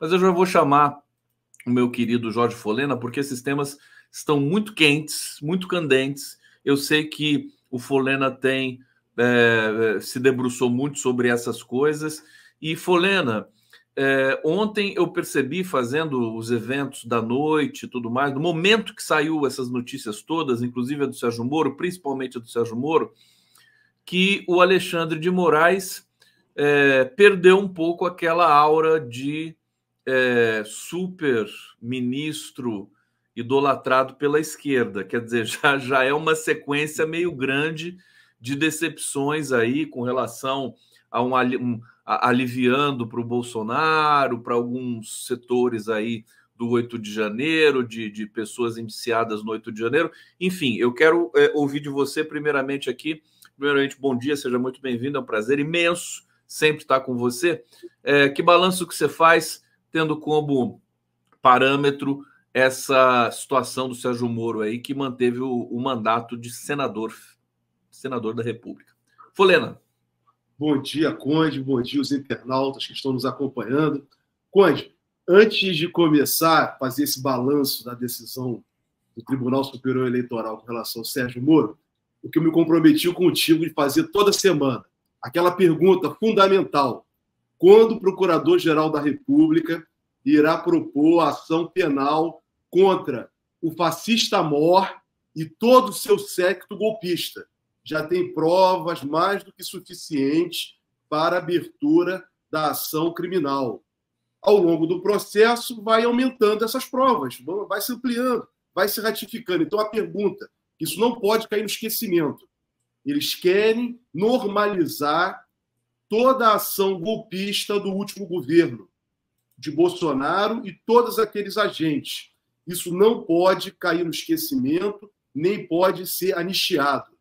Mas eu já vou chamar o meu querido Jorge Folena, porque esses temas estão muito quentes, muito candentes. Eu sei que o Folena se debruçou muito sobre essas coisas. E, Folena, ontem eu percebi, fazendo os eventos da noite e tudo mais, no momento que saiu essas notícias todas, inclusive a do Sérgio Moro, principalmente a do Sérgio Moro, que o Alexandre de Moraes perdeu um pouco aquela aura de super ministro idolatrado pela esquerda. Quer dizer, já é uma sequência meio grande de decepções aí com relação a aliviando para o Bolsonaro, para alguns setores aí do 8 de janeiro, de pessoas indiciadas no 8 de janeiro. Enfim, eu quero ouvir de você primeiramente aqui. Primeiramente, bom dia, seja muito bem-vindo, é um prazer imenso sempre estar com você. Que balanço que você faz tendo como parâmetro essa situação do Sérgio Moro aí, que manteve o mandato de senador da República? Folena. Bom dia, Conde. Bom dia, os internautas que estão nos acompanhando. Conde, antes de começar a fazer esse balanço da decisão do Tribunal Superior Eleitoral com relação ao Sérgio Moro, o que eu me comprometi contigo de fazer toda semana, aquela pergunta fundamental: quando o Procurador-Geral da República irá propor a ação penal contra o fascista Mor e todo o seu séquito golpista? Já tem provas mais do que suficientes para a abertura da ação criminal. Ao longo do processo, vai aumentando essas provas, vai se ampliando, vai se ratificando. Então, a pergunta, isso não pode cair no esquecimento. Eles querem normalizar toda a ação golpista do último governo, de Bolsonaro e todos aqueles agentes. Isso não pode cair no esquecimento, nem pode ser anistiado.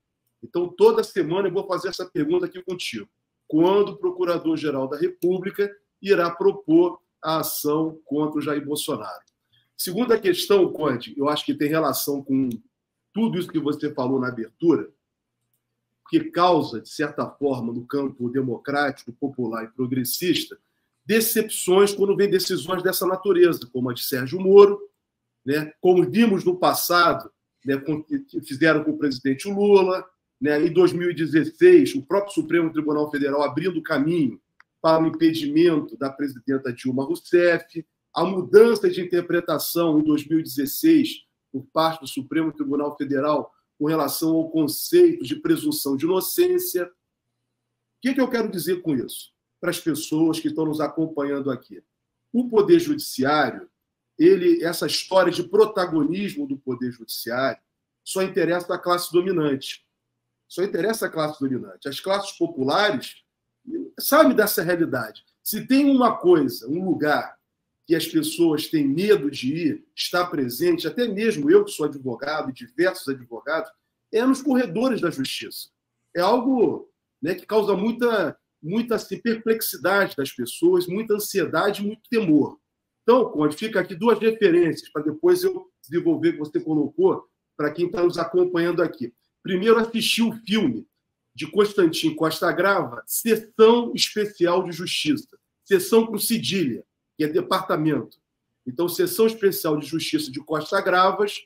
Então, toda semana eu vou fazer essa pergunta aqui contigo. Quando o Procurador-Geral da República irá propor a ação contra o Jair Bolsonaro? Segunda questão, Conde, eu acho que tem relação com tudo isso que você falou na abertura, que causa, de certa forma, no campo democrático, popular e progressista, decepções quando vem decisões dessa natureza, como a de Sérgio Moro, né? Como vimos no passado, né, que fizeram com o presidente Lula, né? Em 2016, o próprio Supremo Tribunal Federal abrindo caminho para o impedimento da presidenta Dilma Rousseff, a mudança de interpretação em 2016 por parte do Supremo Tribunal Federal com relação ao conceito de presunção de inocência. O que eu quero dizer com isso? Para as pessoas que estão nos acompanhando aqui. O Poder Judiciário, essa história de protagonismo do Poder Judiciário só interessa à classe dominante. Só interessa à classe dominante. As classes populares sabem dessa realidade. Se tem uma coisa, um lugar que as pessoas têm medo de ir, estar presente, até mesmo eu que sou advogado e diversos advogados, é nos corredores da justiça. É algo, né, que causa muita assim, perplexidade das pessoas, muita ansiedade, muito temor. Então, Conde, fica aqui duas referências para depois eu desenvolver o que você colocou para quem está nos acompanhando aqui. Primeiro, assisti o filme de Constantin Costa Grava, Seção Especial de Justiça, seção com cedilha, que é departamento. Então, Seção Especial de Justiça de Costa Gravas,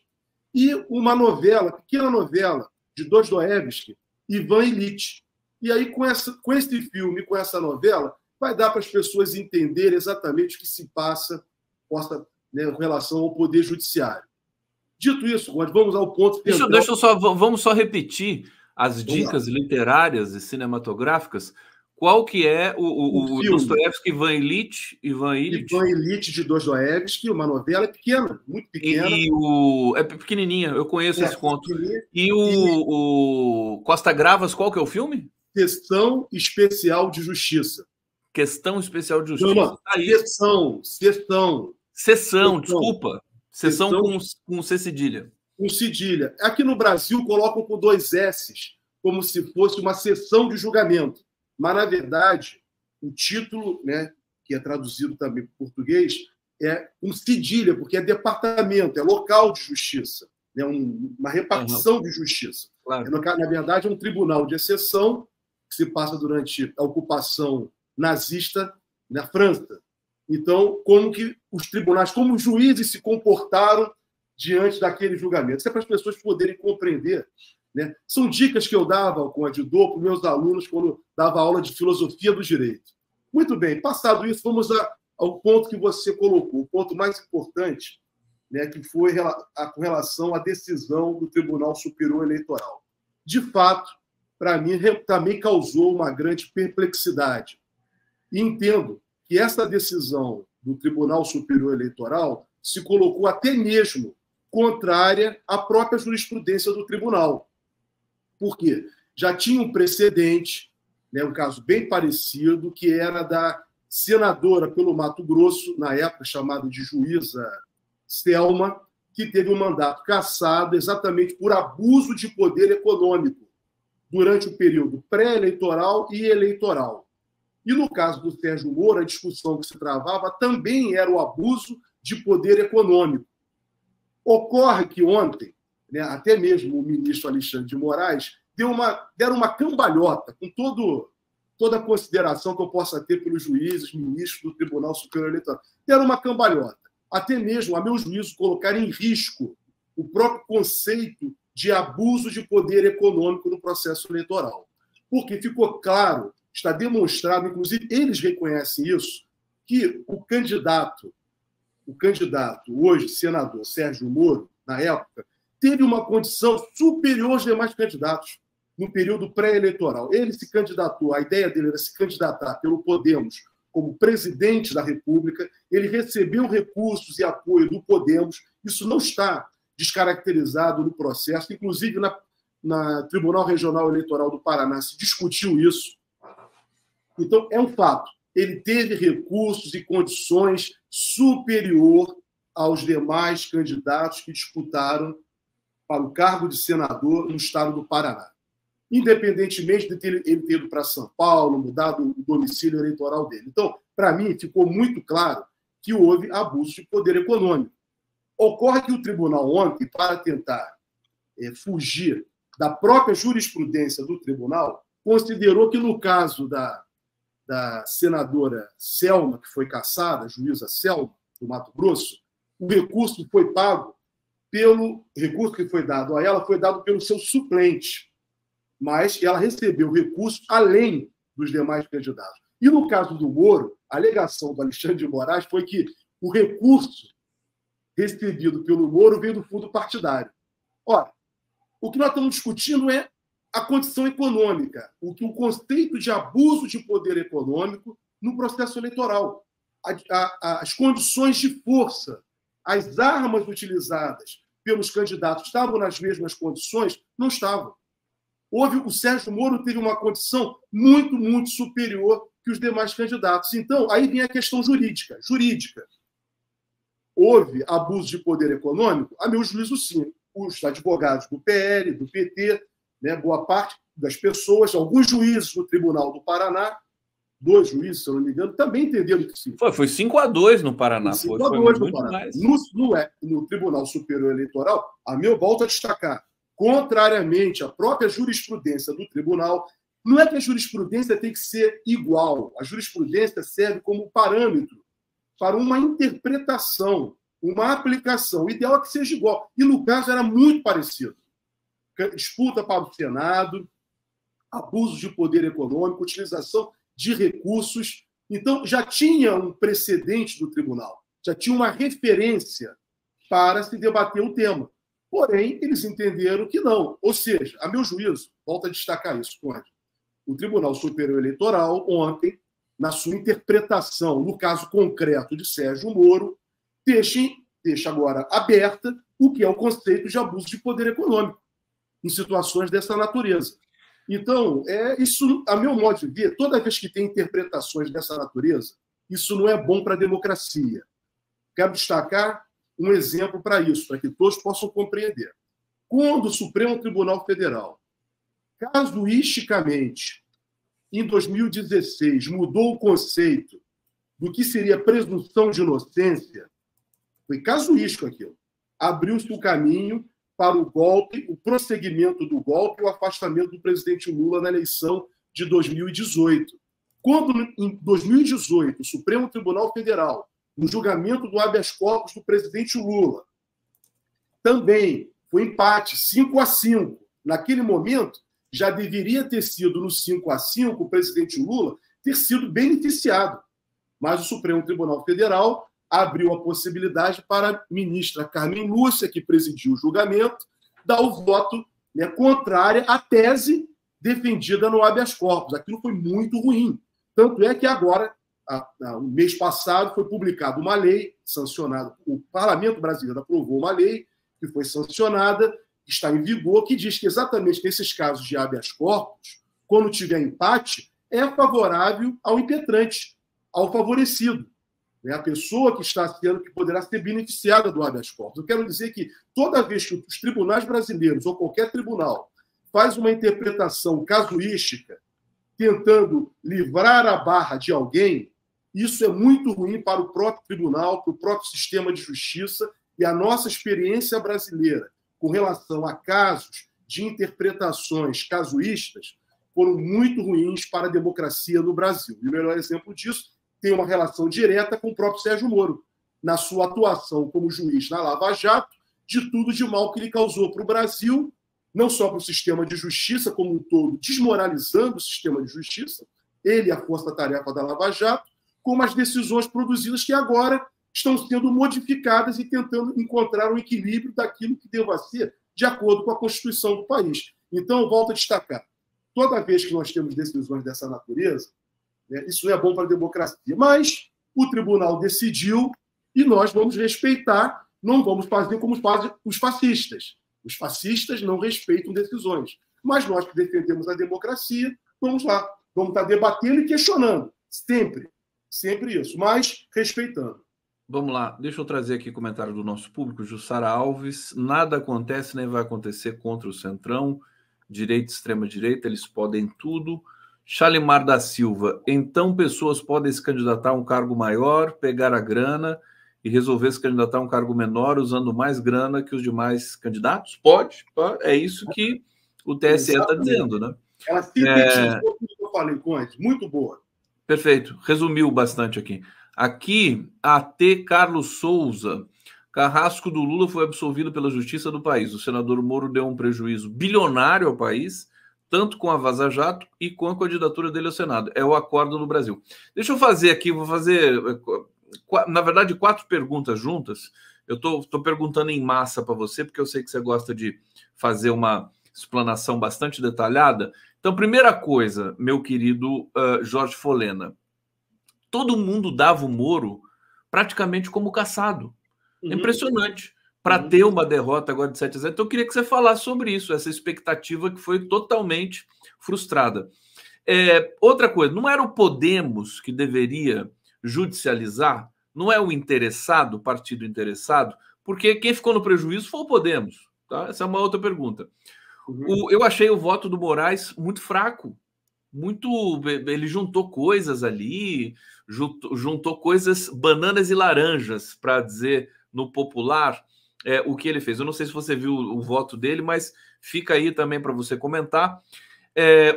e uma novela, pequena novela, de Dostoiévski, Ivan Ilitch. E aí, com esse filme, com essa novela, vai dar para as pessoas entenderem exatamente o que se passa, né, em relação ao Poder Judiciário. Dito isso, vamos ao ponto central. Vamos só repetir as dicas literárias e cinematográficas. Qual que é o Dostoiévski, Ivan Ilitch? Ivan Ilitch de Dostoiévski, uma novela pequena, muito pequena. É pequenininha, eu conheço esse conto. E o Costa Gravas, qual que é o filme? Questão Especial de Justiça. Questão Especial de Justiça. Não, Sessão, desculpa. Sessão com C cedilha. Com cedilha. Aqui no Brasil colocam com 2 S's, como se fosse uma sessão de julgamento. Mas, na verdade, o título, né, que é traduzido também para o português, é com cedilha, porque é departamento, é local de justiça, né, uma repartição de justiça. Claro. Na verdade, é um tribunal de exceção que se passa durante a ocupação nazista na França. Então, como que os tribunais, como os juízes se comportaram diante daquele julgamento. Isso é para as pessoas poderem compreender, né? São dicas que eu dava, Conde, dou para os meus alunos quando dava aula de filosofia do direito. Muito bem, passado isso, vamos ao ponto que você colocou, o ponto mais importante, né, que foi com relação à decisão do Tribunal Superior Eleitoral. De fato, para mim, também causou uma grande perplexidade. E entendo que essa decisão do Tribunal Superior Eleitoral se colocou até mesmo contrária à própria jurisprudência do tribunal. Por quê? Já tinha um precedente, né, um caso bem parecido, que era da senadora pelo Mato Grosso, na época chamada de juíza Selma, que teve um mandato cassado exatamente por abuso de poder econômico durante o período pré-eleitoral e eleitoral. E no caso do Sérgio Moro, a discussão que se travava também era o abuso de poder econômico. Ocorre que ontem, né, até mesmo o ministro Alexandre de Moraes deram uma cambalhota, com toda a consideração que eu possa ter pelos juízes, ministros do Tribunal Superior Eleitoral. Deram uma cambalhota. Até mesmo, a meu juízo, colocar em risco o próprio conceito de abuso de poder econômico no processo eleitoral. Porque ficou claro, está demonstrado, inclusive eles reconhecem isso, que o candidato hoje, senador Sérgio Moro, na época, teve uma condição superior aos demais candidatos no período pré-eleitoral. Ele se candidatou, a ideia dele era se candidatar pelo Podemos como presidente da República, ele recebeu recursos e apoio do Podemos, isso não está descaracterizado no processo, inclusive na Tribunal Regional Eleitoral do Paraná se discutiu isso. Então, é um fato. Ele teve recursos e condições superior aos demais candidatos que disputaram para o cargo de senador no estado do Paraná. Independentemente de ele ter ido para São Paulo, mudado o domicílio eleitoral dele. Então, para mim, ficou muito claro que houve abuso de poder econômico. Ocorre que o tribunal ontem, para tentar fugir da própria jurisprudência do tribunal, considerou que no caso da senadora Selma, que foi cassada, a juíza Selma, do Mato Grosso, o recurso que foi pago recurso que foi dado a ela foi dado pelo seu suplente, mas ela recebeu recurso além dos demais candidatos. E no caso do Moro, a alegação do Alexandre de Moraes foi que o recurso recebido pelo Moro veio do fundo partidário. Ora, o que nós estamos discutindo é a condição econômica, o conceito de abuso de poder econômico no processo eleitoral, as condições de força, as armas utilizadas pelos candidatos estavam nas mesmas condições? Não estavam. O Sérgio Moro teve uma condição muito, muito superior que os demais candidatos. Então, aí vem a questão jurídica. Houve abuso de poder econômico? A meu juízo, sim. Os advogados do PL, do PT, né, boa parte das pessoas, alguns juízes do Tribunal do Paraná, 2 juízes, se eu não me engano, também entenderam que sim. Foi 5-2 no Paraná. 5-2 no Paraná. No Tribunal Superior Eleitoral, a meu volto a destacar, contrariamente à própria jurisprudência do tribunal, não é que a jurisprudência tem que ser igual. A jurisprudência serve como parâmetro para uma interpretação, uma aplicação. O ideal é que seja igual. E, no caso, era muito parecido. Disputa para o Senado, abuso de poder econômico, utilização de recursos. Então, já tinha um precedente do tribunal, já tinha uma referência para se debater o tema. Porém, eles entenderam que não. Ou seja, a meu juízo, volto a destacar isso, Conde, o Tribunal Superior Eleitoral, ontem, na sua interpretação, no caso concreto de Sérgio Moro, deixa agora aberta o que é o conceito de abuso de poder econômico em situações dessa natureza. Então, isso, a meu modo de ver, toda vez que tem interpretações dessa natureza, isso não é bom para a democracia. Quero destacar um exemplo para isso, para que todos possam compreender. Quando o Supremo Tribunal Federal, casuisticamente, em 2016, mudou o conceito do que seria presunção de inocência, foi casuístico aquilo. Abriu-se o caminho para o golpe, o prosseguimento do golpe e o afastamento do presidente Lula na eleição de 2018. Quando, em 2018, o Supremo Tribunal Federal, no julgamento do habeas corpus do presidente Lula, também foi empate 5-5. Naquele momento, já deveria ter sido no 5-5 o presidente Lula ter sido beneficiado. Mas o Supremo Tribunal Federal abriu a possibilidade para a ministra Carmen Lúcia, que presidiu o julgamento, dar o voto, né, contrário à tese defendida no habeas corpus. Aquilo foi muito ruim. Tanto é que agora, no mês passado, foi publicada uma lei sancionada. O Parlamento Brasileiro aprovou uma lei que foi sancionada, está em vigor, que diz que exatamente nesses casos de habeas corpus, quando tiver empate, é favorável ao impetrante, ao favorecido. É a pessoa que está sendo, que poderá ser beneficiada do habeas corpus. Eu quero dizer que toda vez que os tribunais brasileiros, ou qualquer tribunal, faz uma interpretação casuística, tentando livrar a barra de alguém, isso é muito ruim para o próprio tribunal, para o próprio sistema de justiça, e a nossa experiência brasileira com relação a casos de interpretações casuístas foram muito ruins para a democracia no Brasil. E o melhor exemplo disso tem uma relação direta com o próprio Sérgio Moro, na sua atuação como juiz na Lava Jato, de tudo de mal que ele causou para o Brasil, não só para o sistema de justiça como um todo, desmoralizando o sistema de justiça, ele e a força-tarefa da Lava Jato, como as decisões produzidas que agora estão sendo modificadas e tentando encontrar um equilíbrio daquilo que deva ser de acordo com a Constituição do país. Então, eu volto a destacar, toda vez que nós temos decisões dessa natureza, né, isso não é bom para a democracia, mas o tribunal decidiu e nós vamos respeitar, não vamos fazer como fazem os fascistas. Os fascistas não respeitam decisões. Mas nós que defendemos a democracia, vamos lá, vamos estar debatendo e questionando. Sempre, sempre isso, mas respeitando. Vamos lá, deixa eu trazer aqui o comentário do nosso público, Jussara Alves. Nada acontece nem vai acontecer contra o Centrão, direita e extrema-direita, eles podem tudo. Shalimar da Silva, então pessoas podem se candidatar a um cargo maior, pegar a grana e resolver se candidatar a um cargo menor usando mais grana que os demais candidatos? Pode, é isso que o TSE está dizendo, né? Ela sintetizou o que eu falei, Conde, muito boa. Perfeito, resumiu bastante aqui. Aqui, A.T. Carlos Souza, carrasco do Lula foi absolvido pela justiça do país. O senador Moro deu um prejuízo bilionário ao país, tanto com a Vaza Jato e com a candidatura dele ao Senado. É o acordo no Brasil. Deixa eu fazer aqui, vou fazer, na verdade, 4 perguntas juntas. Eu estou perguntando em massa para você, porque eu sei que você gosta de fazer uma explanação bastante detalhada. Então, primeira coisa, meu querido Jorge Folena, todo mundo dava o Moro praticamente como caçado. Impressionante. Para ter uma derrota agora de 7-0. Então, eu queria que você falasse sobre isso, essa expectativa que foi totalmente frustrada. Outra coisa, não era o Podemos que deveria judicializar? Não é o interessado, o partido interessado? Porque quem ficou no prejuízo foi o Podemos. Tá? Essa é uma outra pergunta. Eu achei o voto do Moraes muito fraco. Ele juntou coisas ali, juntou coisas, bananas e laranjas, para dizer no popular o que ele fez. Eu não sei se você viu o voto dele, mas fica aí também para você comentar.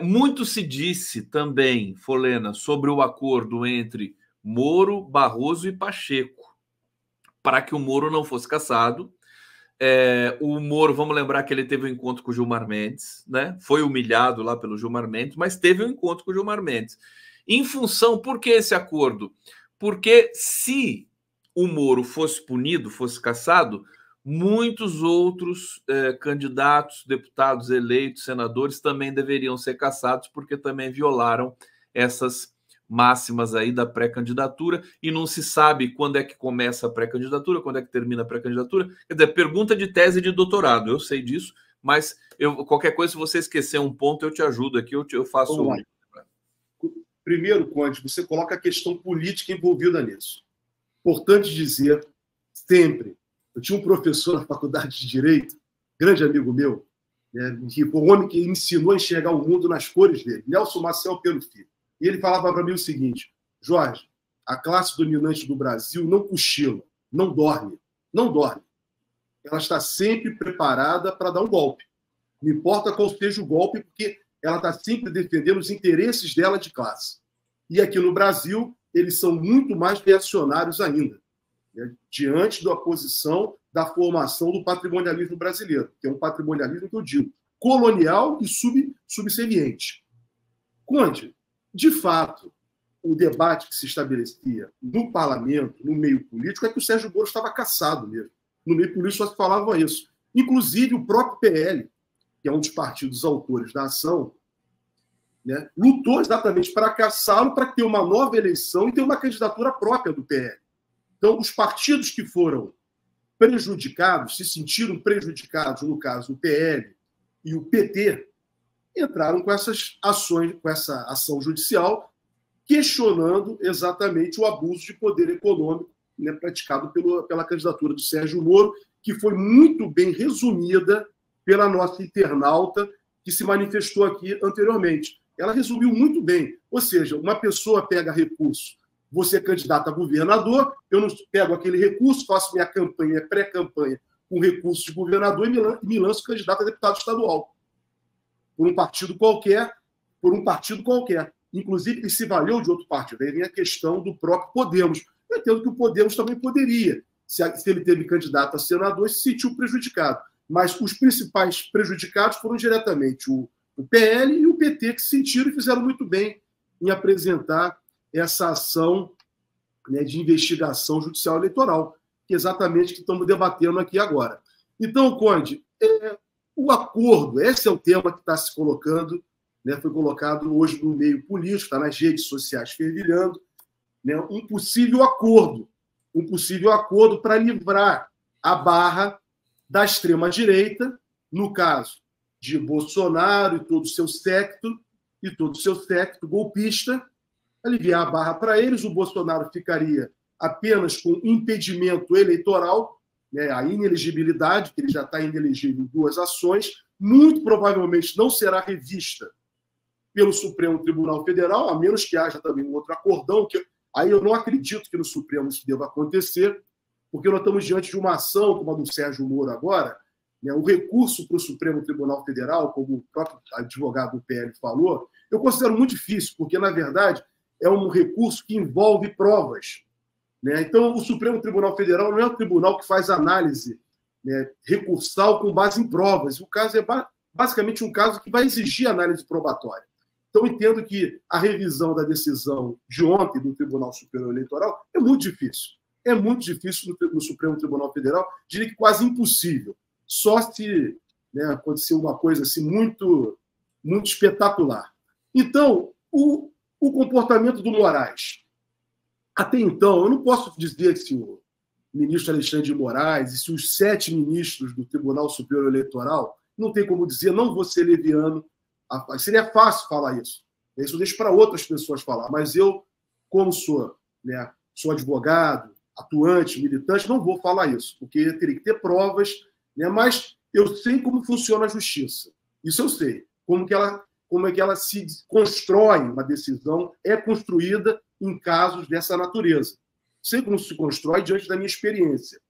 Muito se disse também, Folena, sobre o acordo entre Moro, Barroso e Pacheco, para que o Moro não fosse cassado. O Moro, vamos lembrar que ele teve um encontro com o Gilmar Mendes, né? Foi humilhado lá pelo Gilmar Mendes, mas teve um encontro com o Gilmar Mendes. Em função, por que esse acordo? Porque se o Moro fosse punido, fosse cassado, muitos outros candidatos, deputados eleitos, senadores também deveriam ser cassados, porque também violaram essas máximas aí da pré-candidatura, e não se sabe quando é que começa a pré-candidatura, quando é que termina a pré-candidatura. Quer dizer, pergunta de tese de doutorado, eu sei disso, mas qualquer coisa, se você esquecer um ponto, eu te ajudo aqui, eu faço... Primeiro, Conde, você coloca a questão política envolvida nisso. Importante dizer, sempre, eu tinha um professor na faculdade de Direito, grande amigo meu, né, que foi um homem que ensinou a enxergar o mundo nas cores dele, Nelson Maciel Pelo Filho. E ele falava para mim o seguinte: Jorge, a classe dominante do Brasil não cochila, não dorme, não dorme. Ela está sempre preparada para dar um golpe. Não importa qual seja o golpe, porque ela está sempre defendendo os interesses dela de classe. E aqui no Brasil, eles são muito mais reacionários ainda, né, diante da posição da formação do patrimonialismo brasileiro, que é um patrimonialismo que eu digo colonial e subserviente. Conde, de fato, o debate que se estabelecia no parlamento, no meio político, é que o Sérgio Moro estava caçado mesmo. No meio político só se falava isso. Inclusive, o próprio PL, que é um dos partidos autores da ação, né, lutou exatamente para caçá-lo, para ter uma nova eleição e ter uma candidatura própria do PL. Então, os partidos que foram prejudicados, se sentiram prejudicados, no caso, o PL e o PT, entraram com essas ações, com essa ação judicial, questionando exatamente o abuso de poder econômico, né, praticado pela candidatura do Sérgio Moro, que foi muito bem resumida pela nossa internauta que se manifestou aqui anteriormente. Ela resumiu muito bem. Ou seja, uma pessoa pega recurso, você é candidato a governador, eu não pego aquele recurso, faço minha campanha, pré-campanha, com recurso de governador e me lanço candidato a deputado estadual. Por um partido qualquer, Inclusive, ele se valeu de outro partido. Aí vem a questão do próprio Podemos. Eu entendo que o Podemos também poderia, se ele teve candidato a senador, se sentiu prejudicado. Mas os principais prejudicados foram diretamente o PL e o PT, que se sentiram e fizeram muito bem em apresentar essa ação, né, de investigação judicial eleitoral, que é exatamente que estamos debatendo aqui agora. Então, Conde, o acordo, esse é o tema que está se colocando, né, foi colocado hoje no meio político, está nas redes sociais fervilhando, né, um possível acordo para livrar a barra da extrema-direita, no caso de Bolsonaro e todo o seu séquito golpista, aliviar a barra para eles. O Bolsonaro ficaria apenas com impedimento eleitoral, né, a inelegibilidade, que ele já está inelegível em 2 ações, muito provavelmente não será revista pelo Supremo Tribunal Federal, a menos que haja também um outro acordão, que aí eu não acredito que no Supremo isso deva acontecer, porque nós estamos diante de uma ação, como a do Sérgio Moro agora, né, o recurso para o Supremo Tribunal Federal, como o próprio advogado do PL falou, eu considero muito difícil, porque, na verdade, é um recurso que envolve provas, né? Então, o Supremo Tribunal Federal não é um tribunal que faz análise, né, recursal com base em provas. O caso é basicamente um caso que vai exigir análise probatória. Então, entendo que a revisão da decisão de ontem do Tribunal Superior Eleitoral é muito difícil. É muito difícil no Supremo Tribunal Federal, diria que quase impossível. Só se, né, acontecer uma coisa assim muito, muito espetacular. Então, o comportamento do Moraes. Até então, eu não posso dizer se o ministro Alexandre de Moraes e se os 7 ministros do Tribunal Superior Eleitoral, não tem como dizer, não vou ser leviano. Seria fácil falar isso. Isso eu deixo para outras pessoas falar. Mas eu, como sou, né, sou advogado, atuante, militante, não vou falar isso, porque teria que ter provas, né, mas eu sei como funciona a justiça. Isso eu sei. Como é que ela se constrói, uma decisão é construída em casos dessa natureza. Sei como se constrói diante da minha experiência.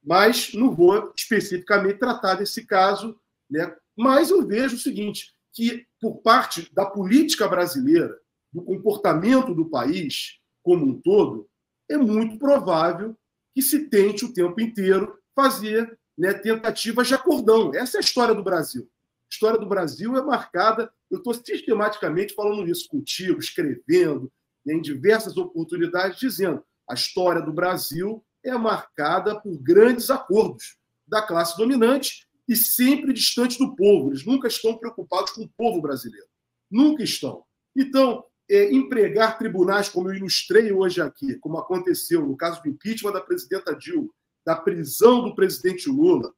Mas não vou especificamente tratar desse caso, né? Mas eu vejo o seguinte, que por parte da política brasileira, do comportamento do país como um todo, é muito provável que se tente o tempo inteiro fazer, né, tentativas de acordão. Essa é a história do Brasil. A história do Brasil é marcada, eu estou sistematicamente falando isso contigo, escrevendo, né, em diversas oportunidades, dizendo a história do Brasil é marcada por grandes acordos da classe dominante e sempre distante do povo. Eles nunca estão preocupados com o povo brasileiro. Nunca estão. Então, empregar tribunais, como eu ilustrei hoje aqui, como aconteceu no caso do impeachment da presidenta Dilma, da prisão do presidente Lula,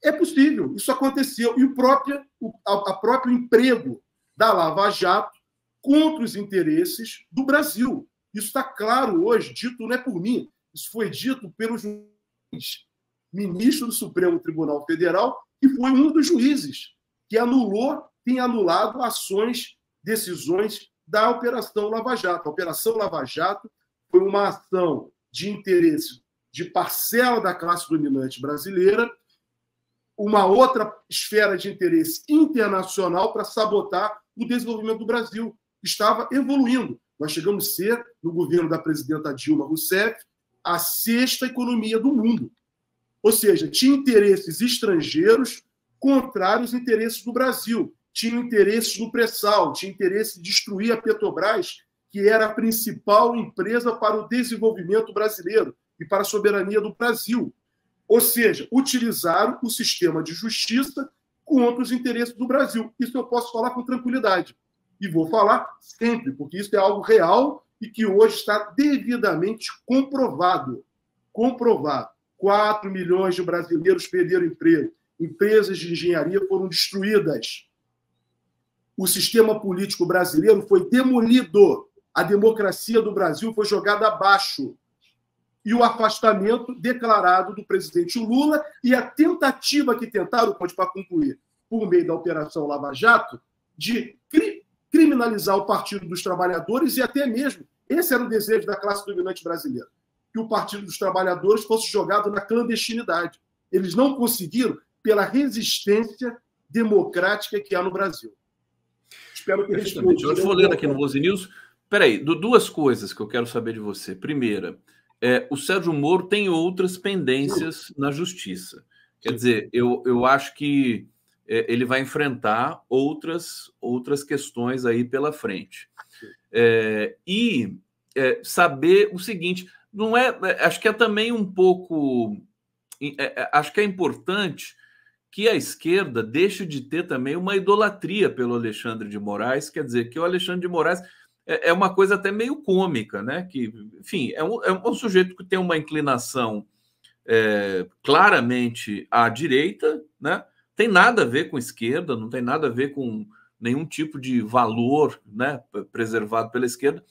é possível, isso aconteceu. E o próprio emprego da Lava Jato contra os interesses do Brasil. Isso está claro hoje, dito não é por mim, isso foi dito pelo juiz, ministro do Supremo Tribunal Federal, que foi um dos juízes que tem anulado ações, decisões da Operação Lava Jato. A Operação Lava Jato foi uma ação de interesse de parcela da classe dominante brasileira, uma outra esfera de interesse internacional para sabotar o desenvolvimento do Brasil. Estava evoluindo. Nós chegamos a ser, no governo da presidenta Dilma Rousseff, a 6ª economia do mundo. Ou seja, tinha interesses estrangeiros contrários aos interesses do Brasil. Tinha interesses no pré-sal, tinha interesse de destruir a Petrobras, que era a principal empresa para o desenvolvimento brasileiro e para a soberania do Brasil. Ou seja, utilizaram o sistema de justiça contra os interesses do Brasil. Isso eu posso falar com tranquilidade. E vou falar sempre, porque isso é algo real e que hoje está devidamente comprovado. Comprovado. 4 milhões de brasileiros perderam emprego. Empresas de engenharia foram destruídas. O sistema político brasileiro foi demolido. A democracia do Brasil foi jogada abaixo. E o afastamento declarado do presidente Lula e a tentativa que tentaram, para concluir, por meio da Operação Lava Jato, de criminalizar o Partido dos Trabalhadores e até mesmo, esse era o desejo da classe dominante brasileira, que o Partido dos Trabalhadores fosse jogado na clandestinidade. Eles não conseguiram pela resistência democrática que há no Brasil. Espero que responda. Jorge Folena aqui no Voz News. Peraí, duas coisas que eu quero saber de você. Primeira, o Sérgio Moro tem outras pendências na justiça. Quer dizer, eu acho que ele vai enfrentar outras questões aí pela frente. Saber o seguinte, não é, acho que é também um pouco, acho que é importante que a esquerda deixe de ter também uma idolatria pelo Alexandre de Moraes, quer dizer, que o Alexandre de Moraes é uma coisa até meio cômica, né? Que, enfim, é um sujeito que tem uma inclinação claramente à direita, né? Tem nada a ver com esquerda, não tem nada a ver com nenhum tipo de valor, né, preservado pela esquerda,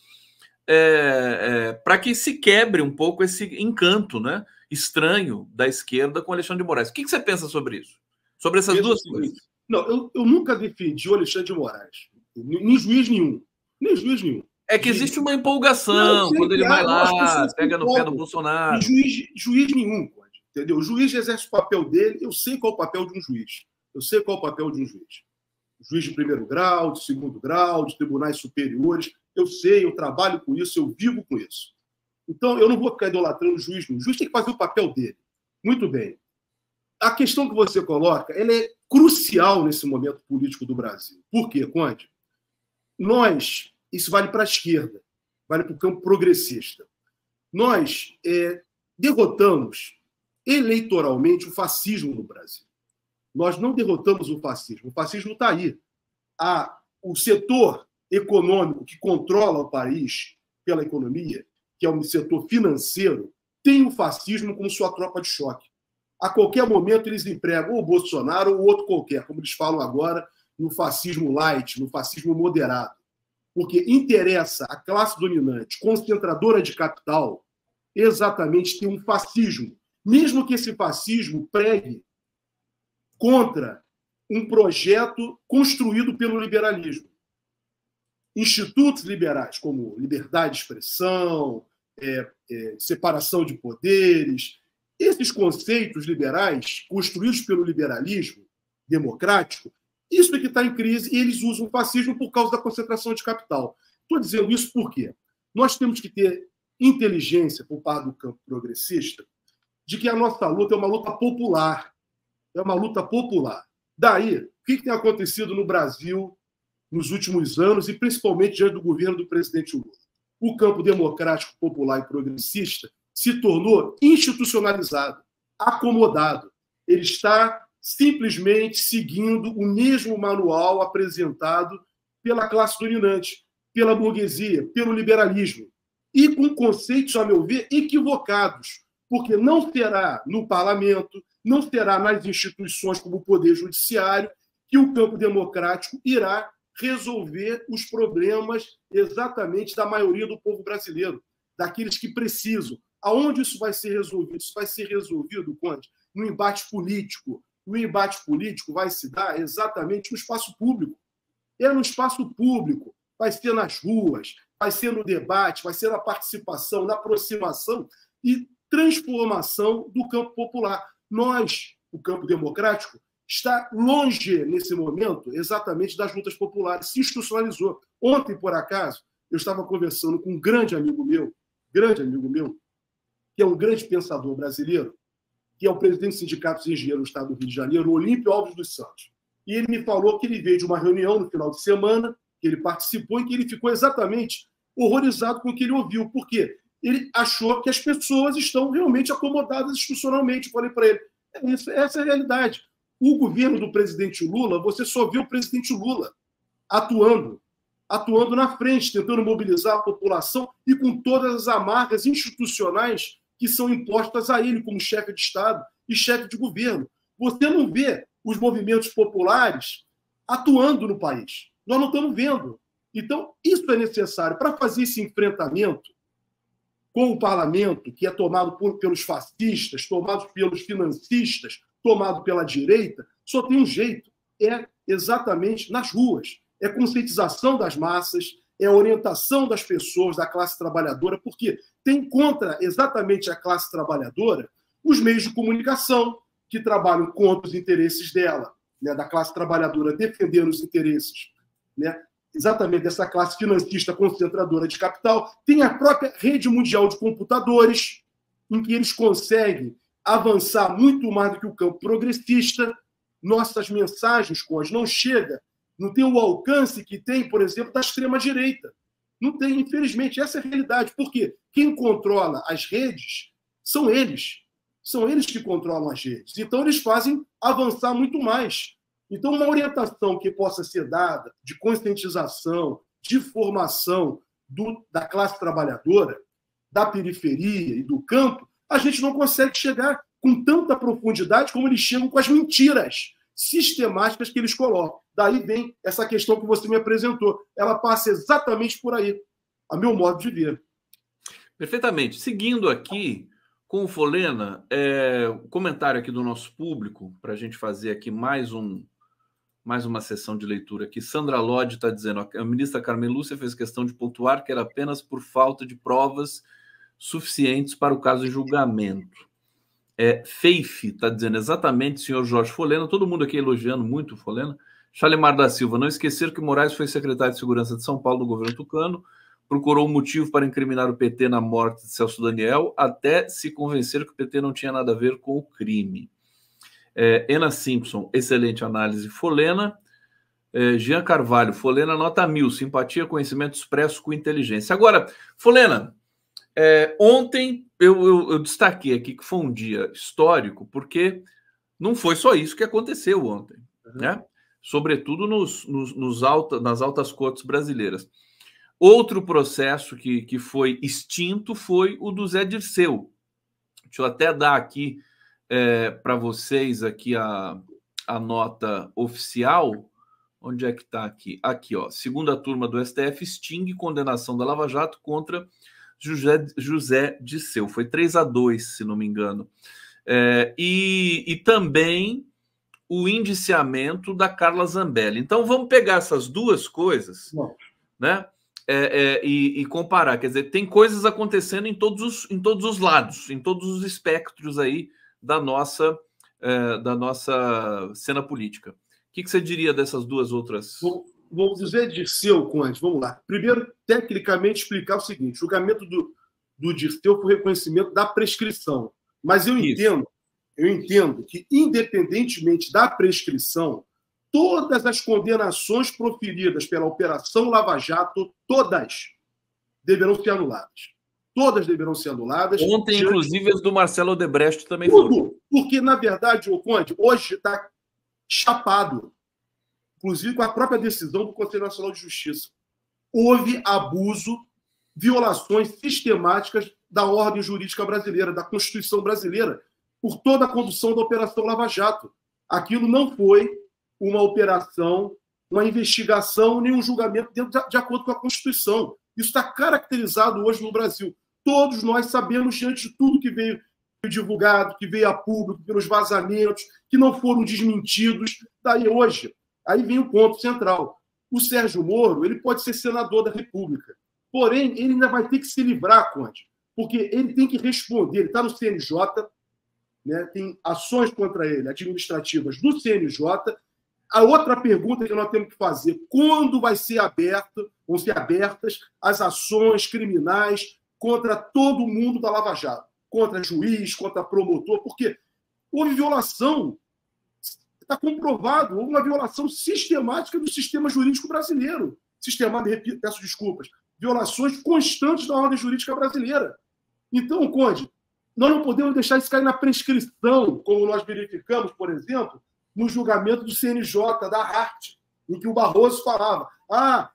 para que se quebre um pouco esse encanto, né, estranho da esquerda com Alexandre de Moraes. O que você pensa sobre isso? Sobre essas duas coisas? Não, eu nunca defendi o Alexandre de Moraes, nem juiz nenhum. Nem juiz nenhum. É que existe uma empolgação quando ele vai lá, pega no pé do Bolsonaro. E juiz nenhum, entendeu? O juiz exerce o papel dele, eu sei qual é o papel de um juiz. Eu sei qual é o papel de um juiz. Juiz de primeiro grau, de segundo grau, de tribunais superiores. Eu sei, eu trabalho com isso, eu vivo com isso. Então, eu não vou ficar idolatrando o juiz. O juiz tem que fazer o papel dele. Muito bem. A questão que você coloca, ela é crucial nesse momento político do Brasil. Por quê, Conde? Isso vale para a esquerda, vale para o campo progressista. Nós derrotamos eleitoralmente o fascismo no Brasil. Nós não derrotamos o fascismo está aí. O setor econômico que controla o país pela economia, que é o setor financeiro, tem o fascismo como sua tropa de choque. A qualquer momento eles empregam ou o Bolsonaro ou outro qualquer, como eles falam agora, no fascismo light, no fascismo moderado. Porque interessa à classe dominante, concentradora de capital, exatamente ter um fascismo. Mesmo que esse fascismo pregue contra um projeto construído pelo liberalismo. Institutos liberais, como liberdade de expressão, separação de poderes, esses conceitos liberais, construídos pelo liberalismo democrático, isso é que está em crise e eles usam o fascismo por causa da concentração de capital. Estou dizendo isso porque nós temos que ter inteligência por parte do campo progressista de que a nossa luta é uma luta popular. É uma luta popular. Daí, o que tem acontecido no Brasil nos últimos anos e principalmente diante do governo do presidente Lula? O campo democrático, popular e progressista se tornou institucionalizado, acomodado. Ele está simplesmente seguindo o mesmo manual apresentado pela classe dominante, pela burguesia, pelo liberalismo, e com conceitos, a meu ver, equivocados, porque não terá no parlamento, não terá nas instituições como o Poder Judiciário que o campo democrático irá resolver os problemas exatamente da maioria do povo brasileiro, daqueles que precisam. Aonde isso vai ser resolvido? Isso vai ser resolvido, Conde, no embate político. O embate político vai se dar exatamente no espaço público. No espaço público, vai ser nas ruas, vai ser no debate, vai ser na participação, na aproximação e transformação do campo popular. Nós, o campo democrático, está longe, nesse momento, exatamente das lutas populares. Se institucionalizou. Ontem, por acaso, eu estava conversando com um grande amigo meu, que é um grande pensador brasileiro, que é o presidente do Sindicato dos Engenheiros do Estado do Rio de Janeiro, Olímpio Alves dos Santos. E ele me falou que ele veio de uma reunião no final de semana, que ele participou e que ele ficou exatamente horrorizado com o que ele ouviu. Por quê? Ele achou que as pessoas estão realmente acomodadas institucionalmente. Eu falei para ele, essa é a realidade. O governo do presidente Lula, você só vê o presidente Lula atuando na frente, tentando mobilizar a população e com todas as amarras institucionais que são impostas a ele como chefe de Estado e chefe de governo. Você não vê os movimentos populares atuando no país. Nós não estamos vendo. Então, isso é necessário para fazer esse enfrentamento com o parlamento, que é tomado pelos fascistas, tomado pelos financistas, tomado pela direita, só tem um jeito, é exatamente nas ruas. É conscientização das massas, é orientação das pessoas, da classe trabalhadora, porque tem contra exatamente a classe trabalhadora os meios de comunicação que trabalham contra os interesses dela, né, da classe trabalhadora defendendo os interesses, né, exatamente dessa classe financista concentradora de capital. Tem a própria rede mundial de computadores, em que eles conseguem avançar muito mais do que o campo progressista. Nossas mensagens, Conde, não tem o alcance que tem, por exemplo, da extrema-direita. Não tem, infelizmente, essa é a realidade. Porque quem controla as redes são eles. São eles que controlam as redes. Então, eles fazem avançar muito mais. Então, uma orientação que possa ser dada de conscientização, de formação da classe trabalhadora, da periferia e do campo, a gente não consegue chegar com tanta profundidade como eles chegam com as mentiras sistemáticas que eles colocam. Daí vem essa questão que você me apresentou. Ela passa exatamente por aí, a meu modo de ver. Perfeitamente. Seguindo aqui com o Folena, comentário aqui do nosso público, para a gente fazer aqui mais uma sessão de leitura aqui. Sandra Lodge está dizendo, a ministra Carmen Lúcia fez questão de pontuar que era apenas por falta de provas suficientes para o caso de julgamento. Feife está dizendo exatamente, senhor Jorge Folena, todo mundo aqui elogiando muito o Folena. Chalemar da Silva, não esquecer que Moraes foi secretário de Segurança de São Paulo do governo tucano, procurou um motivo para incriminar o PT na morte de Celso Daniel, até se convencer que o PT não tinha nada a ver com o crime. Ana Simpson, excelente análise. Folena. Jean Carvalho, Folena nota 1000, simpatia, conhecimento expresso com inteligência. Agora, Folena, ontem eu destaquei aqui que foi um dia histórico, porque não foi só isso que aconteceu ontem, né? Sobretudo nas altas cortes brasileiras. Outro processo que foi extinto foi o do Zé Dirceu. Deixa eu até dar aqui para vocês aqui a nota oficial. Onde é que está aqui? Aqui, ó. Segunda turma do STF extingue condenação da Lava Jato contra José Dirceu. Foi 3-2, se não me engano. E também o indiciamento da Carla Zambelli. Então, vamos pegar essas duas coisas, né? E comparar. Quer dizer, tem coisas acontecendo em todos os lados, em todos os espectros aí da nossa cena política. O que você diria dessas duas outras? Vamos dizer Dirceu, Conde, vamos lá. Primeiro, tecnicamente, explicar o seguinte: o julgamento do Dirceu foi o reconhecimento da prescrição. Mas eu entendo que, independentemente da prescrição, todas as condenações proferidas pela Operação Lava Jato, todas deverão ser anuladas. Todas deverão ser anuladas. Ontem, inclusive, as do Marcelo Odebrecht também foram. Porque, na verdade, Conde, hoje está chapado, inclusive com a própria decisão do Conselho Nacional de Justiça. Houve abuso, violações sistemáticas da ordem jurídica brasileira, da Constituição brasileira, por toda a condução da Operação Lava Jato. Aquilo não foi uma operação, uma investigação, nem um julgamento de acordo com a Constituição. Isso está caracterizado hoje no Brasil. Todos nós sabemos, diante de tudo que veio divulgado, que veio a público, pelos vazamentos, que não foram desmentidos. Daí hoje, aí vem o ponto central. O Sérgio Moro, ele pode ser senador da República. Porém, ele ainda vai ter que se livrar, Conde, porque ele tem que responder. Ele está no CNJ, né, tem ações contra ele, administrativas do CNJ. A outra pergunta que nós temos que fazer: quando vão ser abertas as ações criminais contra todo mundo da Lava Jato? Contra juiz, contra promotor, porque houve violação, está comprovado, houve uma violação sistemática do sistema jurídico brasileiro. Repito, peço desculpas, violações constantes da ordem jurídica brasileira. Então, Conde, nós não podemos deixar isso cair na prescrição, como nós verificamos, por exemplo, no julgamento do CNJ, da ART, em que o Barroso falava: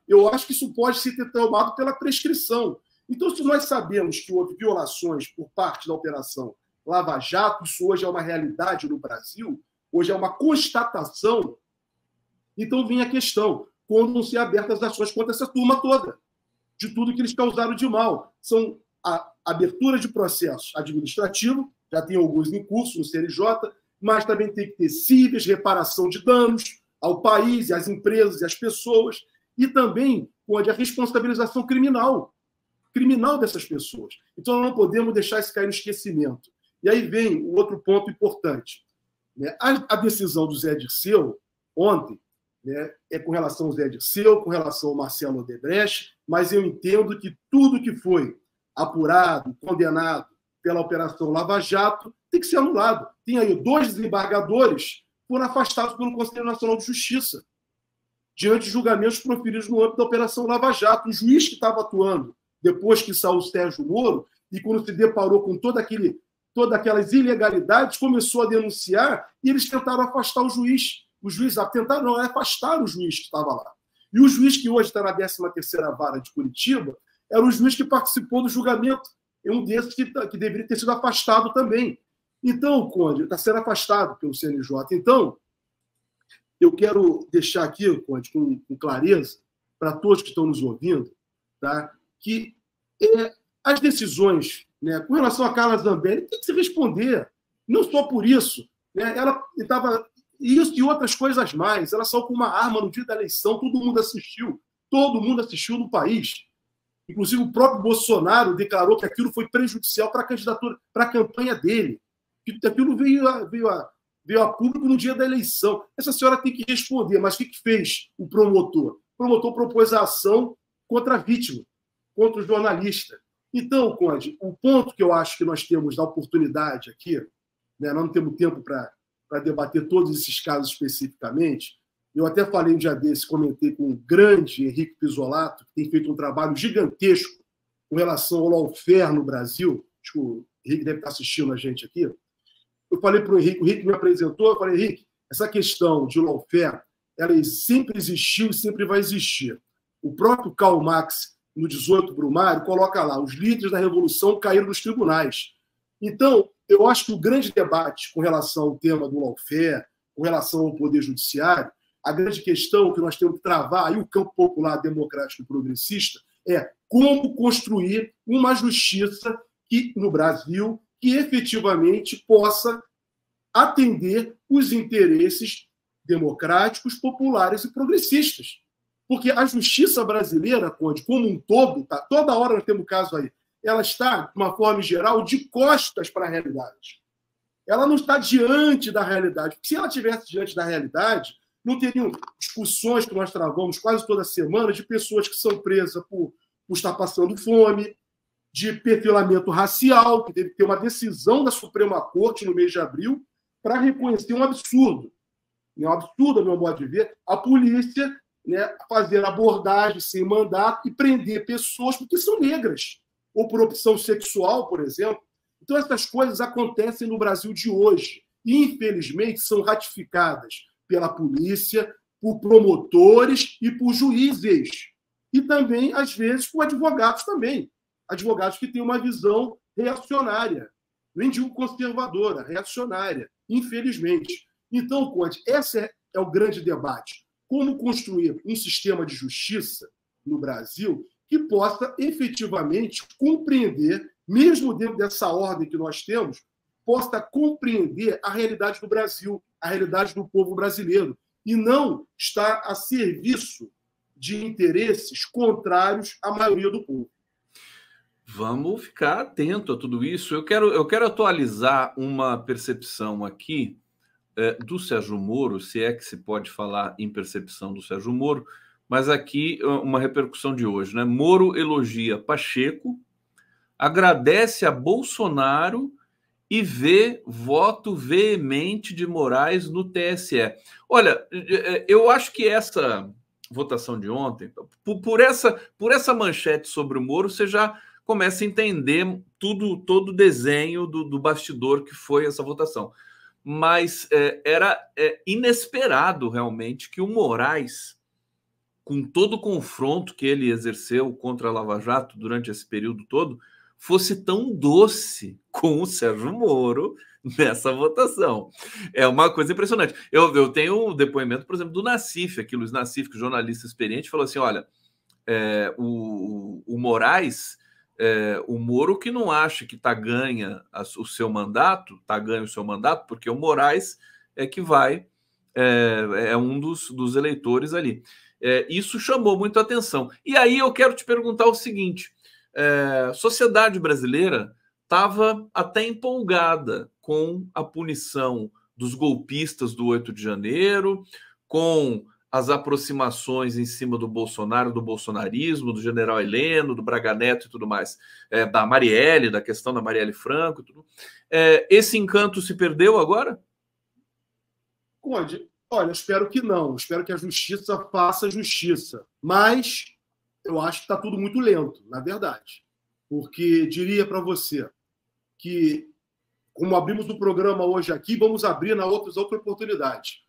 eu acho que isso pode ser tomado pela prescrição. Então, se nós sabemos que houve violações por parte da Operação Lava Jato, isso hoje é uma realidade no Brasil, hoje é uma constatação, então vem a questão: quando vão ser abertas as ações contra essa turma toda, de tudo que eles causaram de mal? São a abertura de processo administrativo, já tem alguns em curso no CNJ, mas também tem que ter cíveis, reparação de danos ao país, às empresas e às pessoas, e também pode a responsabilização criminal dessas pessoas. Então, nós não podemos deixar isso cair no esquecimento. E aí vem o outro ponto importante. A decisão do Zé Dirceu, ontem, é com relação ao Zé Dirceu, com relação ao Marcelo Odebrecht, mas eu entendo que tudo que foi apurado, condenado pela Operação Lava Jato, tem que ser anulado. Tem aí 2 desembargadores que foram afastados pelo Conselho Nacional de Justiça, diante de julgamentos proferidos no âmbito da Operação Lava Jato. O juiz que estava atuando depois que saiu o Sérgio Moro, e quando se deparou com todas aquelas ilegalidades, começou a denunciar, e eles tentaram afastar o juiz. O juiz tentaram não, afastar o juiz que estava lá. E o juiz que hoje está na 13ª Vara de Curitiba era o juiz que participou do julgamento. É um desses que deveria ter sido afastado também. Então, Conde, está sendo afastado pelo CNJ. Então, eu quero deixar aqui, Conde, com clareza, para todos que estão nos ouvindo, tá, que as decisões, com relação a Carla Zambelli tem que se responder. Não só por isso. Ela estava... Isso e outras coisas mais. Ela saiu com uma arma no dia da eleição, todo mundo assistiu no país. Inclusive, o próprio Bolsonaro declarou que aquilo foi prejudicial para a candidatura, para a campanha dele. Que aquilo veio a público no dia da eleição. Essa senhora tem que responder, mas o que fez o promotor? O promotor propôs a ação contra a vítima, contra o jornalista. Então, Conde, o ponto que eu acho que nós temos da oportunidade aqui, nós não temos tempo para debater todos esses casos especificamente. Eu até falei um dia desse, comentei com o grande Henrique Pisolato, que tem feito um trabalho gigantesco com relação ao lawfare no Brasil. Acho que o Henrique deve estar assistindo a gente aqui. Eu falei para o Henrique me apresentou, eu falei: Henrique, essa questão de lawfare, ela sempre existiu e sempre vai existir. O próprio Karl Marx, no 18 Brumário, coloca lá: os líderes da Revolução caíram nos tribunais. Então, eu acho que o grande debate com relação ao tema do lawfare, com relação ao Poder Judiciário, a grande questão que nós temos que travar, aí o campo popular, democrático e progressista, é como construir uma justiça no Brasil que efetivamente possa atender os interesses democráticos, populares e progressistas. Porque a justiça brasileira, Conde, como um todo, tá, toda hora nós temos um caso aí, ela está, de uma forma geral, de costas para a realidade. Ela não está diante da realidade. Se ela estivesse diante da realidade, não teriam discussões que nós travamos quase toda semana de pessoas que são presas por estar passando fome, de perfilamento racial, que teve que ter uma decisão da Suprema Corte no mês de abril para reconhecer um absurdo. É um absurdo, a meu modo de ver, a polícia fazer abordagem sem mandato e prender pessoas porque são negras, ou por opção sexual, por exemplo. Então, essas coisas acontecem no Brasil de hoje e, infelizmente, são ratificadas pela polícia, por promotores e por juízes. E também, às vezes, por advogados também. Advogados que têm uma visão reacionária. Nem digo conservadora, reacionária, infelizmente. Então, Conde, esse é o grande debate. Como construir um sistema de justiça no Brasil que possa efetivamente compreender, mesmo dentro dessa ordem que nós temos, possa compreender a realidade do Brasil, a realidade do povo brasileiro, e não estar a serviço de interesses contrários à maioria do povo. Vamos ficar atento a tudo isso. Eu quero atualizar uma percepção aqui do Sérgio Moro, se é que se pode falar em percepção do Sérgio Moro, mas aqui uma repercussão de hoje, né? Moro elogia Pacheco, agradece a Bolsonaro e vê voto veemente de Moraes no TSE. Olha, eu acho que essa votação de ontem, por essa manchete sobre o Moro, você já começa a entender todo o desenho do bastidor que foi essa votação. Mas era inesperado realmente que o Moraes, com todo o confronto que ele exerceu contra a Lava Jato durante esse período todo, fosse tão doce com o Sérgio Moro nessa votação. É uma coisa impressionante. Eu tenho um depoimento, por exemplo, do Nassif, aqui, Luiz Nassif, que é jornalista experiente, falou assim, olha, o Moraes, o Moro que não acha que está ganho o seu mandato, porque o Moraes é que vai, é um dos eleitores ali. Isso chamou muito a atenção. E aí eu quero te perguntar o seguinte, a sociedade brasileira estava até empolgada com a punição dos golpistas do 8 de janeiro, com as aproximações em cima do Bolsonaro, do bolsonarismo, do general Heleno, do Braga Neto e tudo mais, da Marielle, da questão da Marielle Franco. Tudo. Esse encanto se perdeu agora? Conde, olha, espero que não. Espero que a justiça faça justiça. Mas eu acho que está tudo muito lento, na verdade. Porque diria para você que, como abrimos o programa hoje aqui, vamos abrir na outra oportunidade.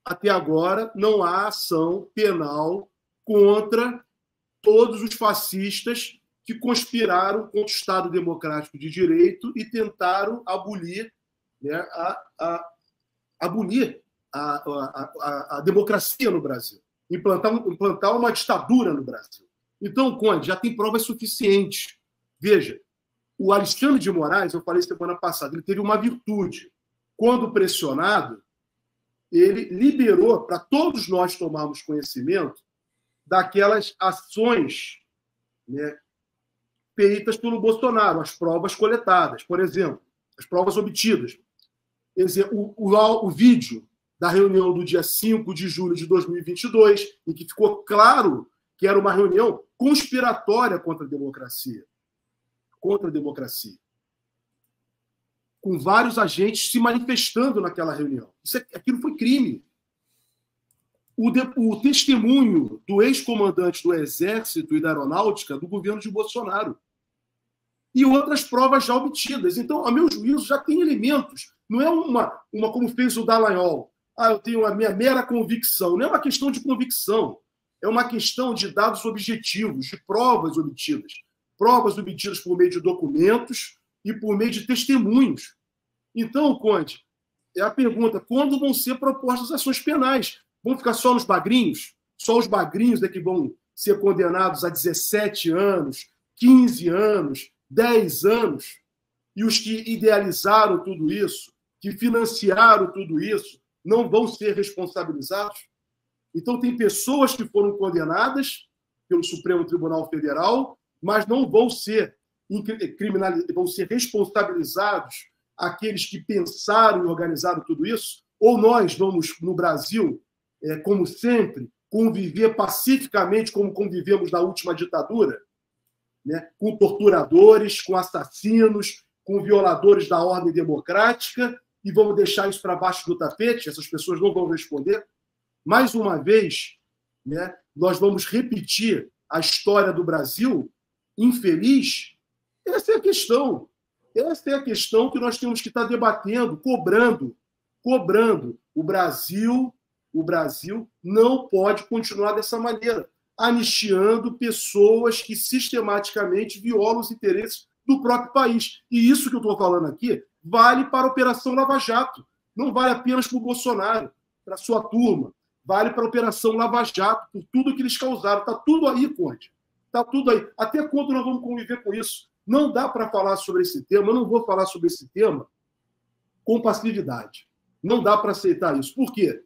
Até agora, não há ação penal contra todos os fascistas que conspiraram contra o Estado Democrático de Direito e tentaram abolir, né, a democracia no Brasil, implantar uma ditadura no Brasil. Então, Conde, já tem provas suficientes. Veja, o Alexandre de Moraes, eu falei semana passada, ele teve uma virtude. Quando pressionado, ele liberou para todos nós tomarmos conhecimento daquelas ações, né, feitas pelo Bolsonaro, as provas coletadas, por exemplo, as provas obtidas. O vídeo da reunião do dia 5 de julho de 2022, em que ficou claro que era uma reunião conspiratória contra a democracia. Com vários agentes se manifestando naquela reunião. Aquilo foi crime. O testemunho do ex-comandante do Exército e da Aeronáutica do governo de Bolsonaro. E outras provas já obtidas. Então, a meu juízo, já tem elementos. Não é uma como fez o Dallagnol. Eu tenho a minha mera convicção. Não é uma questão de convicção. É uma questão de dados objetivos, de provas obtidas. Provas obtidas por meio de documentos e por meio de testemunhos. Então, Conde, é a pergunta, quando vão ser propostas ações penais? Vão ficar só nos bagrinhos? Só os bagrinhos é que vão ser condenados a 17 anos, 15 anos, 10 anos? E os que idealizaram tudo isso, que financiaram tudo isso, não vão ser responsabilizados? Então, tem pessoas que foram condenadas pelo Supremo Tribunal Federal, mas não vão ser vão ser responsabilizados aqueles que pensaram e organizaram tudo isso? Ou nós vamos, no Brasil, como sempre, conviver pacificamente como convivemos na última ditadura, né? Com torturadores, com assassinos, com violadores da ordem democrática, e vamos deixar isso para baixo do tapete? Essas pessoas não vão responder? Mais uma vez, né, nós vamos repetir a história do Brasil infeliz? Essa é a questão. Essa é a questão que nós temos que estar debatendo, cobrando. O Brasil não pode continuar dessa maneira, anistiando pessoas que sistematicamente violam os interesses do próprio país. E isso que eu estou falando aqui vale para a Operação Lava Jato. Não vale apenas para o Bolsonaro, para a sua turma. Vale para a Operação Lava Jato, por tudo que eles causaram. Está tudo aí, Conde. Está tudo aí. Até quando nós vamos conviver com isso? Não dá para falar sobre esse tema, eu não vou falar sobre esse tema com passividade. Não dá para aceitar isso. Por quê?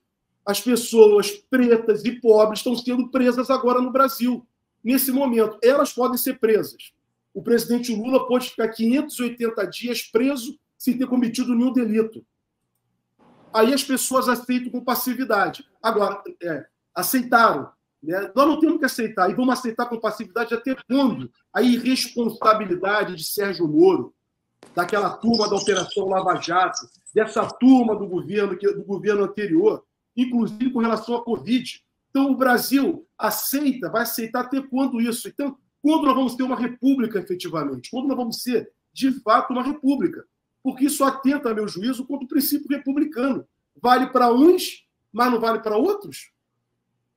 As pessoas pretas e pobres estão sendo presas agora no Brasil. Nesse momento, elas podem ser presas. O presidente Lula pode ficar 580 dias preso sem ter cometido nenhum delito. aí as pessoas aceitam com passividade. Agora, aceitaram. Né? Nós não temos que aceitar, e vamos aceitar com passividade até quando a irresponsabilidade de Sérgio Moro, daquela turma da Operação Lava Jato, dessa turma do governo anterior, inclusive com relação à Covid. Então, o Brasil vai aceitar até quando isso? Então, quando nós vamos ter uma república, efetivamente? Quando nós vamos ser, de fato, uma república? Porque isso atenta, a meu juízo, contra o princípio republicano. Vale para uns, mas não vale para outros?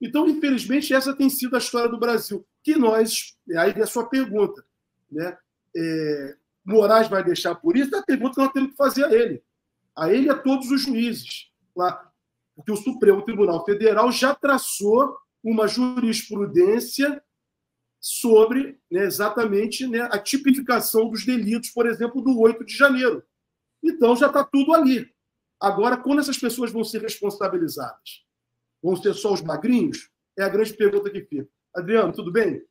Então, infelizmente, essa tem sido a história do Brasil. Que nós, aí é a sua pergunta, né? Moraes vai deixar por isso? É a pergunta que nós temos que fazer a ele e a todos os juízes. Lá, porque o Supremo Tribunal Federal já traçou uma jurisprudência sobre, né, exatamente, né, a tipificação dos delitos, por exemplo, do 8 de janeiro. Então, já está tudo ali. Agora, quando essas pessoas vão ser responsabilizadas? Vão ser só os magrinhos? É a grande pergunta que fica. Adriano, tudo bem?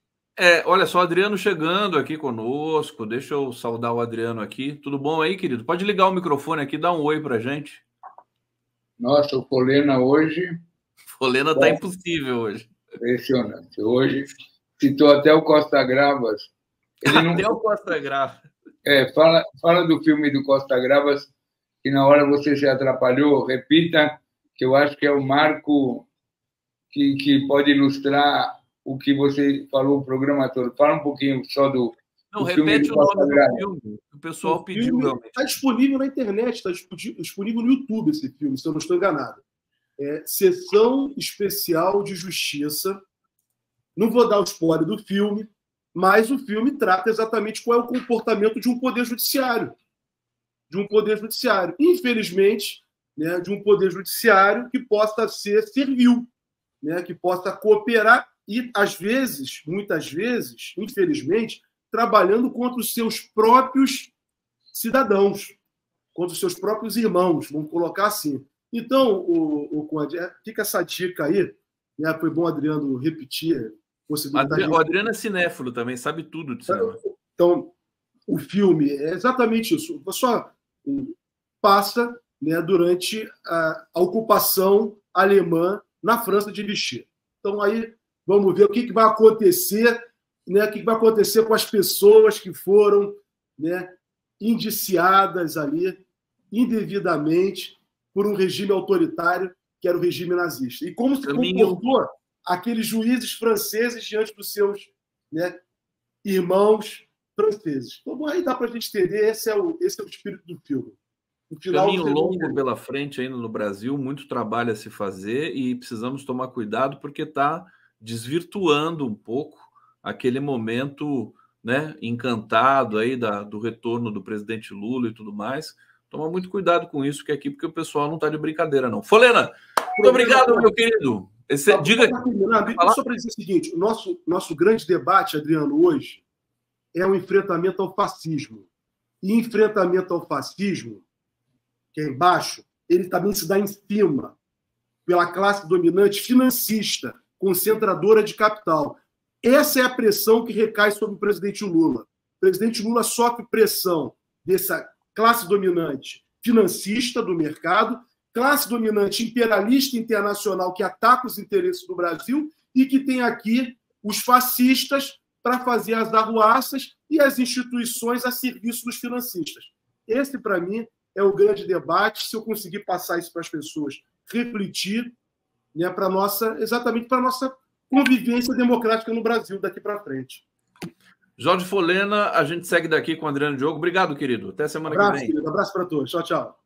Olha só, Adriano chegando aqui conosco. Deixa eu saudar o Adriano aqui. Tudo bom aí, querido? Pode ligar o microfone aqui, dá um oi pra gente. Nossa, o Folena hoje... Folena tá impossível hoje. Impressionante. Hoje citou até o Costa Gravas. Até o Costa Gravas. Fala do filme do Costa Gravas, que na hora você se atrapalhou. Repita, que eu acho que é o marco que pode ilustrar o que você falou o programa todo. Fala um pouquinho só do... Não, repete o nome do filme. O pessoal pediu. Está disponível na internet, está disponível no YouTube esse filme, se eu não estou enganado. Sessão Especial de Justiça. Não vou dar o spoiler do filme, mas o filme trata exatamente qual é o comportamento de um poder judiciário. Infelizmente, né, de um poder judiciário que possa ser servil, né, que possa cooperar e, às vezes, muitas vezes, infelizmente, trabalhando contra os seus próprios cidadãos, contra os seus próprios irmãos, vamos colocar assim. Então, o Conde, fica essa dica aí, né? Foi bom o Adriano repetir. O Adriano é cinéfilo também, sabe tudo de cinema. Então, o filme é exatamente isso. Só passa, né, durante a ocupação alemã na França de Vichy. Então, aí, vamos ver o que vai acontecer, né, o que vai acontecer com as pessoas que foram, né, indiciadas ali indevidamente por um regime autoritário que era o regime nazista. E como se comportou aqueles juízes franceses diante dos seus, né, irmãos franceses. Então, aí dá para a gente entender, esse é o espírito do filme. Caminho longo pela frente ainda no Brasil, muito trabalho a se fazer e precisamos tomar cuidado porque está desvirtuando um pouco aquele momento, né, encantado aí do retorno do presidente Lula e tudo mais. Toma muito cuidado com isso, porque o pessoal não está de brincadeira, não. Folena, muito obrigado, meu querido. Diga... Só para dizer o seguinte, o nosso grande debate, Adriano, hoje, é o enfrentamento ao fascismo. E enfrentamento ao fascismo, que é embaixo, ele também se dá em cima, pela classe dominante financista, concentradora de capital. Essa é a pressão que recai sobre o presidente Lula. O presidente Lula sofre pressão dessa classe dominante financista do mercado, classe dominante imperialista internacional que ataca os interesses do Brasil e que tem aqui os fascistas para fazer as arruaças e as instituições a serviço dos financistas. Esse, para mim, é o grande debate. Se eu conseguir passar isso para as pessoas, refletir, né, exatamente para a nossa convivência democrática no Brasil daqui para frente. Jorge Folena, a gente segue daqui com o Adriano Diogo. Obrigado, querido. Até semana que vem. Querido. Abraço para todos. Tchau, tchau.